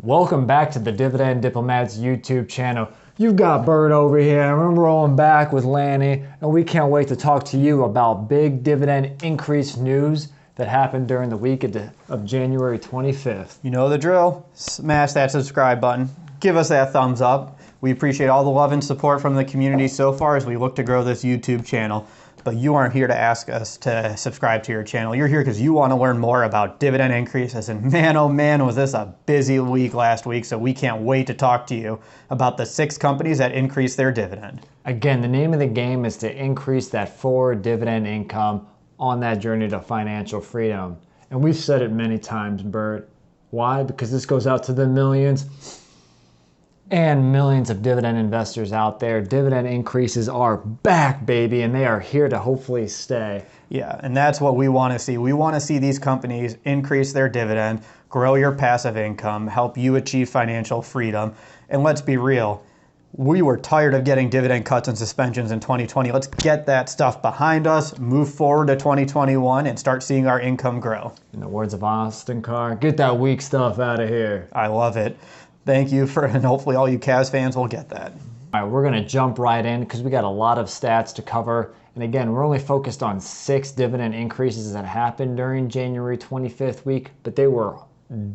Welcome back to the Dividend Diplomats YouTube channel. You've got Bert over here, and we're rolling back with Lanny, and we can't wait to talk to you about big dividend increase news that happened during the week of January 25th. You know the drill. Smash that subscribe button. Give us that thumbs up. We appreciate all the love and support from the community so far as we look to grow this YouTube channel. But you aren't here to ask us to subscribe to your channel. You're here because you want to learn more about dividend increases. And man, oh man, was this a busy week last week. So we can't wait to talk to you about the 6 companies that increased their dividend. Again, the name of the game is to increase that forward dividend income on that journey to financial freedom. And we've said it many times, Bert. Why? Because this goes out to the millions and millions of dividend investors out there. Dividend increases are back, baby, and they are here to hopefully stay. Yeah, and that's what we want to see. We want to see these companies increase their dividend, grow your passive income, help you achieve financial freedom. And let's be real, we were tired of getting dividend cuts and suspensions in 2020. Let's get that stuff behind us, move forward to 2021, and start seeing our income grow. In the words of Austin Carr, get that weak stuff out of here. I love it. Thank you and hopefully all you Cavs fans will get that. All right, we're going to jump right in because we got a lot of stats to cover. And again, we're only focused on 6 dividend increases that happened during January 25th week, but they were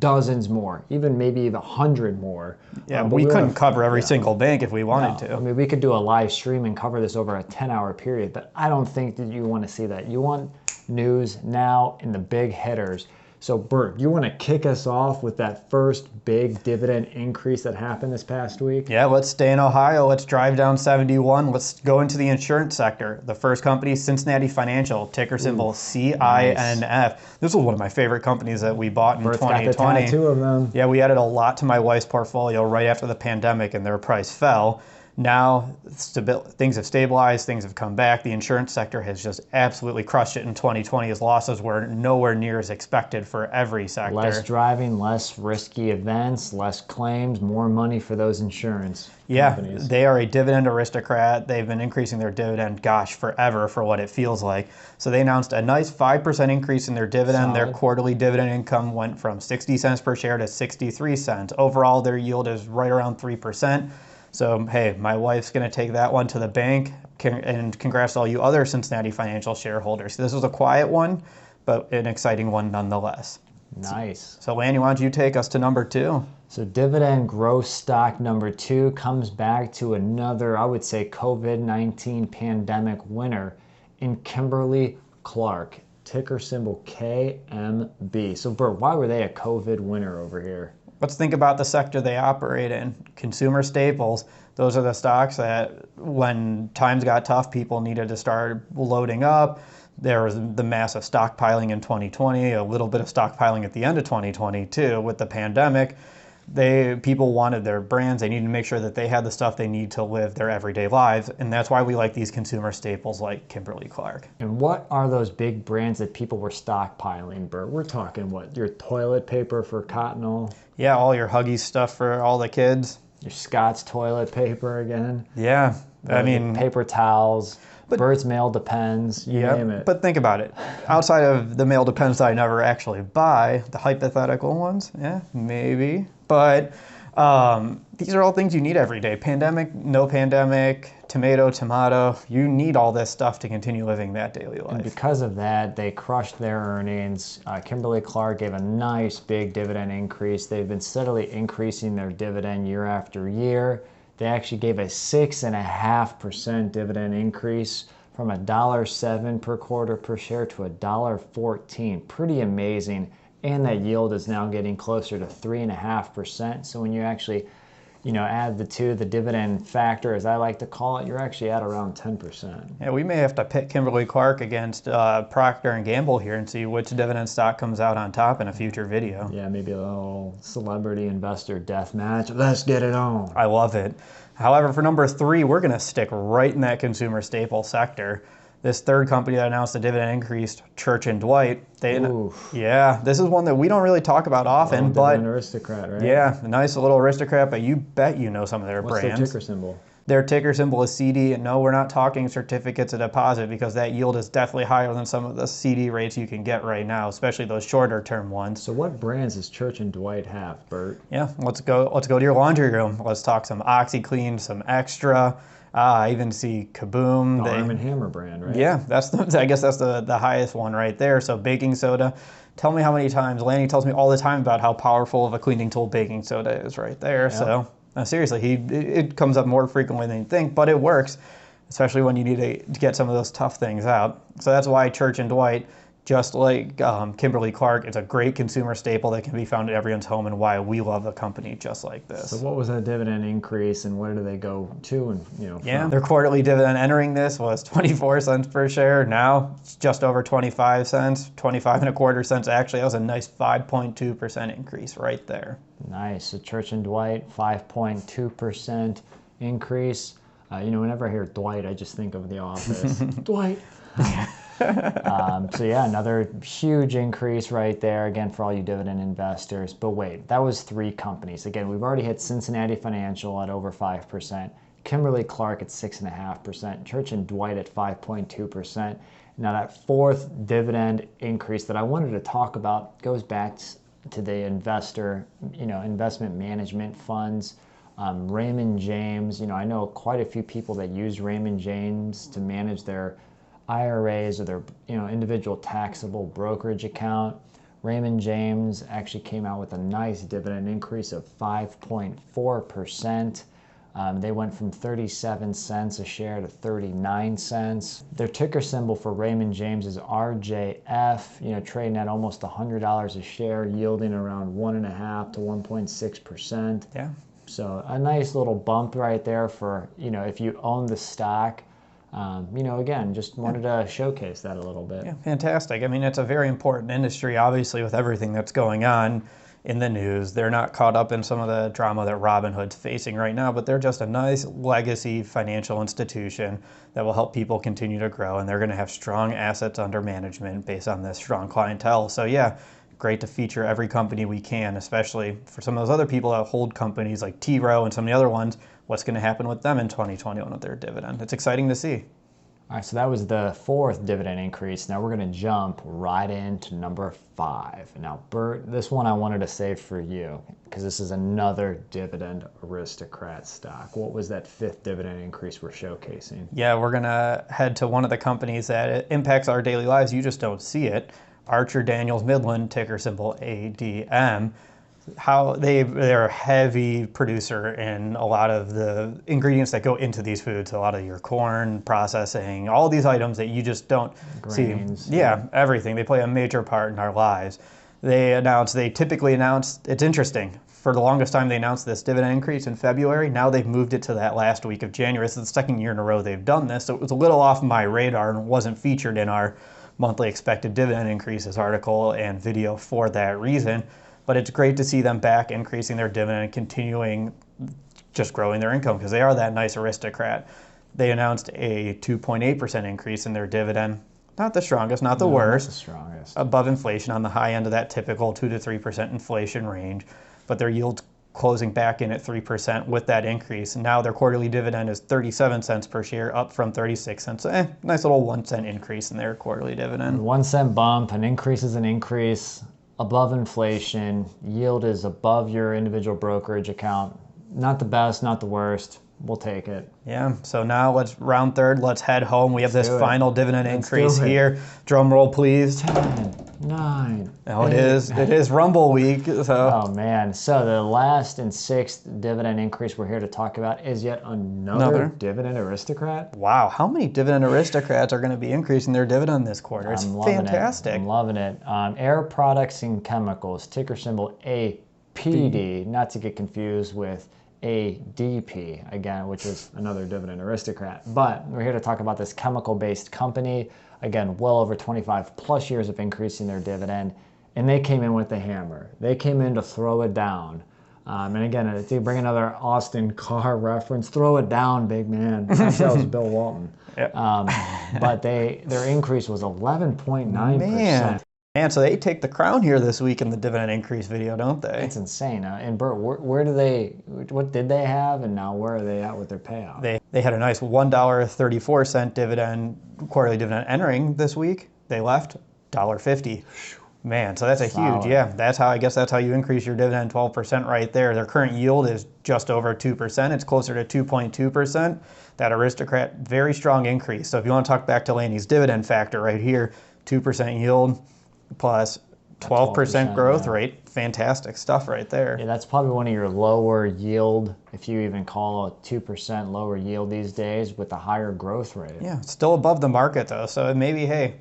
dozens more, even maybe 100 more. Yeah, we couldn't cover every single bank if we wanted to. I mean, we could do a live stream and cover this over a 10-hour period, but I don't think that you want to see that. You want news now in the big hitters. So Bert, you want to kick us off with that first big dividend increase that happened this past week? Yeah, let's stay in Ohio. Let's drive down 71. Let's go into the insurance sector. The first company, Cincinnati Financial, ticker symbol CINF. Nice. This was one of my favorite companies that we bought in Bert's 2020. got the tattoo of them. Yeah, we added a lot to my wife's portfolio right after the pandemic and their price fell. Now, things have stabilized, things have come back. The insurance sector has just absolutely crushed it in 2020 as losses were nowhere near as expected for every sector. Less driving, less risky events, less claims, more money for those insurance companies. They are a dividend aristocrat. They've been increasing their dividend, gosh, forever for what it feels like. So they announced a nice 5% increase in their dividend. Solid. Their quarterly dividend income went from 60 cents per share to 63 cents. Overall, their yield is right around 3%. So, hey, my wife's going to take that one to the bank, and congrats to all you other Cincinnati Financial shareholders. This was a quiet one, but an exciting one nonetheless. Nice. So, Lanny, why don't you take us to number 2? So dividend growth stock number 2 comes back to another, I would say, COVID-19 pandemic winner in Kimberly Clark, ticker symbol KMB. So, Bert, why were they a COVID winner over here? Let's think about the sector they operate in. Consumer staples, those are the stocks that when times got tough, people needed to start loading up. There was the massive stockpiling in 2020, a little bit of stockpiling at the end of 2020 too with the pandemic. People wanted their brands. They needed to make sure that they had the stuff they need to live their everyday lives. And that's why we like these consumer staples like Kimberly Clark. And what are those big brands that people were stockpiling, Bert? We're talking what? Your toilet paper for Cottonelle? Yeah, all your Huggies stuff for all the kids. Your Scott's toilet paper again? Yeah, I mean... paper towels, Bert's Mail Depends, you name it. But think about it. Outside of the Mail Depends that I never actually buy, the hypothetical ones, yeah, maybe. But these are all things you need every day. Pandemic, no pandemic, tomato, you need all this stuff to continue living that daily life. And because of that, they crushed their earnings. Kimberly Clark gave a nice big dividend increase. They've been steadily increasing their dividend year after year. They actually gave a 6.5% dividend increase from $1.07 per quarter per share to $1.14. Pretty amazing. And that yield is now getting closer to 3.5%. So when you actually, add the two, the dividend factor, as I like to call it, you're actually at around 10%. Yeah, we may have to pit Kimberly Clark against Procter & Gamble here and see which dividend stock comes out on top in a future video. Yeah, maybe a little celebrity investor death match. Let's get it on. I love it. However, for number 3, we're going to stick right in that consumer staple sector. This third company that announced a dividend increase, Church & Dwight. Yeah, this is one that we don't really talk about often, but... An aristocrat, right? Yeah, a nice little aristocrat, but you bet you know some of their brands. What's their ticker symbol? Their ticker symbol is CD, and no, we're not talking certificates of deposit because that yield is definitely higher than some of the CD rates you can get right now, especially those shorter term ones. So what brands does Church & Dwight have, Bert? Yeah, let's go to your laundry room. Let's talk some OxyClean, some Extra. I even see Kaboom. The Arm & Hammer brand, right? Yeah, I guess that's the highest one right there. So baking soda. Tell me how many times, Lanny tells me all the time about how powerful of a cleaning tool baking soda is right there. Yep. So seriously, it comes up more frequently than you think, but it works, especially when you need to get some of those tough things out. So that's why Church & Dwight, just like Kimberly Clark, it's a great consumer staple that can be found at everyone's home, and why we love a company just like this. So what was that dividend increase, and where do they go to? And Yeah, their quarterly dividend entering this was 24 cents per share. Now it's just over 25 cents, 25.25 cents actually. That was a nice 5.2% increase right there. Nice. So Church & Dwight, 5.2% increase. Whenever I hear Dwight, I just think of The Office. Dwight. So yeah, another huge increase right there, again, for all you dividend investors. But wait, that was 3 companies. Again, we've already hit Cincinnati Financial at over 5%, Kimberly Clark at 6.5%, Church & Dwight at 5.2%. Now that 4th dividend increase that I wanted to talk about goes back to the investment management funds. Raymond James, I know quite a few people that use Raymond James to manage their IRAs or their individual taxable brokerage account. Raymond James actually came out with a nice dividend increase of 5.4%. They went from 37 cents a share to 39 cents. Their ticker symbol for Raymond James is RJF, trading at almost $100 a share, yielding around 1.5 to 1.6%. Yeah. So a nice little bump right there for, if you own the stock. Again, just wanted to showcase that a little bit. Yeah, fantastic. I mean, it's a very important industry, obviously, with everything that's going on in the news. They're not caught up in some of the drama that Robinhood's facing right now, but they're just a nice legacy financial institution that will help people continue to grow, and they're going to have strong assets under management based on this strong clientele. So yeah, great to feature every company we can, especially for some of those other people that hold companies like T. Rowe and some of the other ones. What's going to happen with them in 2021 with their dividend? It's exciting to see. All right, so that was the 4th dividend increase. Now we're going to jump right into number 5. Now, Bert, this one I wanted to save for you because this is another dividend aristocrat stock. What was that 5th dividend increase we're showcasing? Yeah, we're going to head to one of the companies that impacts our daily lives. You just don't see it. Archer Daniels Midland, ticker symbol ADM. They're a heavy producer in a lot of the ingredients that go into these foods, a lot of your corn processing, all these items that you just don't Grains, see. Yeah, everything. They play a major part in our lives. They typically announce, it's interesting, for the longest time they announced this dividend increase in February. Now they've moved it to that last week of January. This is the 2nd year in a row they've done this, so it was a little off my radar and wasn't featured in our monthly expected dividend increases article and video for that reason. But it's great to see them back increasing their dividend and continuing just growing their income because they are that nice aristocrat. They announced a 2.8% increase in their dividend. Not the strongest, not the worst. Not the strongest. Above inflation, on the high end of that typical 2 to 3% inflation range. But their yield's closing back in at 3% with that increase. And now their quarterly dividend is 37 cents per share, up from 36 cents. So, nice little 1 cent increase in their quarterly dividend. 1 cent bump, an increase is an increase. Above inflation, yield is above your individual brokerage account. Not the best, not the worst. We'll take it. Yeah, so now round 3rd, let's head home. We have this final dividend increase here. Drum roll, please. 10, 9. Oh, it is Rumble Week. So. Oh, man. So the last and 6th dividend increase we're here to talk about is yet another dividend aristocrat. Wow, how many dividend aristocrats are going to be increasing their dividend this quarter? It's fantastic. I'm loving it. Air Products and Chemicals, ticker symbol APD, not to get confused with ADP, again, which is another dividend aristocrat. But we're here to talk about this chemical-based company. Again, well over 25 plus years of increasing their dividend. And they came in with the hammer. They came in to throw it down. And again, to bring another Austin car reference, throw it down, big man. That was Bill Walton. Yep. But their increase was 11.9%. And so they take the crown here this week in the dividend increase video, don't they? It's insane. And Bert, what did they have, and now where are they at with their payout? They had a nice $1.34 dividend, quarterly dividend entering this week. They left $1.50. Man, so that's a huge, yeah. I guess that's how you increase your dividend 12% right there. Their current yield is just over 2%. It's closer to 2.2%. That aristocrat, very strong increase. So if you want to talk back to Laney's dividend factor right here, 2% yield plus 12% growth rate, fantastic stuff right there. Yeah, that's probably one of your lower yield, if you even call it 2% lower yield these days, with a higher growth rate. Yeah, it's still above the market though. So maybe, hey,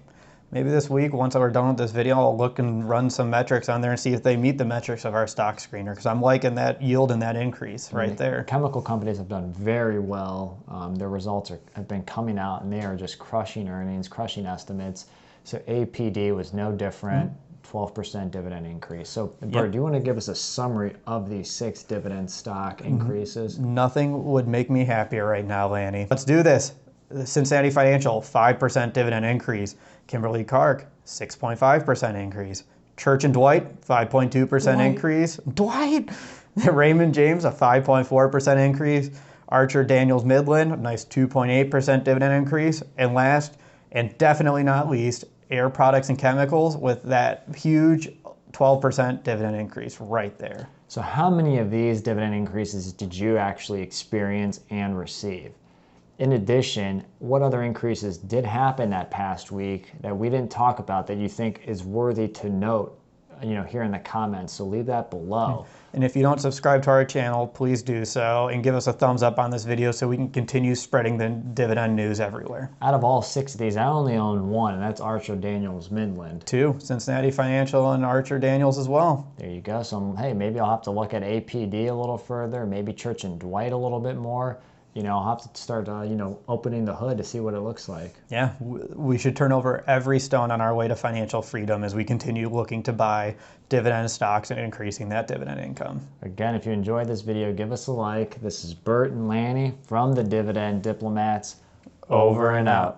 maybe this week, once we're done with this video, I'll look and run some metrics on there and see if they meet the metrics of our stock screener, because I'm liking that yield and that increase right there. Chemical companies have done very well. Their results have been coming out, and they are just crushing earnings, crushing estimates. So APD was no different, 12% dividend increase. So Bert, do you want to give us a summary of these 6 dividend stock increases? Nothing would make me happier right now, Lanny. Let's do this. The Cincinnati Financial, 5% dividend increase. Kimberly Clark, 6.5% increase. Church and Dwight, 5.2% increase. Dwight! Raymond James, a 5.4% increase. Archer Daniels Midland, a nice 2.8% dividend increase. And last, and definitely not least, Air Products and Chemicals with that huge 12% dividend increase right there. So how many of these dividend increases did you actually experience and receive? In addition, what other increases did happen that past week that we didn't talk about that you think is worthy to note, here in the comments? So leave that below. And if you don't subscribe to our channel, please do so and give us a thumbs up on this video so we can continue spreading the dividend news everywhere. Out of all 6 of these, I only own 1, and that's Archer Daniels Midland. 2, Cincinnati Financial and Archer Daniels as well. There you go. So hey, maybe I'll have to look at APD a little further, maybe Church and Dwight a little bit more. I'll have to start, opening the hood to see what it looks like. Yeah, we should turn over every stone on our way to financial freedom as we continue looking to buy dividend stocks and increasing that dividend income. Again, if you enjoyed this video, give us a like. This is Bert and Lanny from the Dividend Diplomats. Over and out.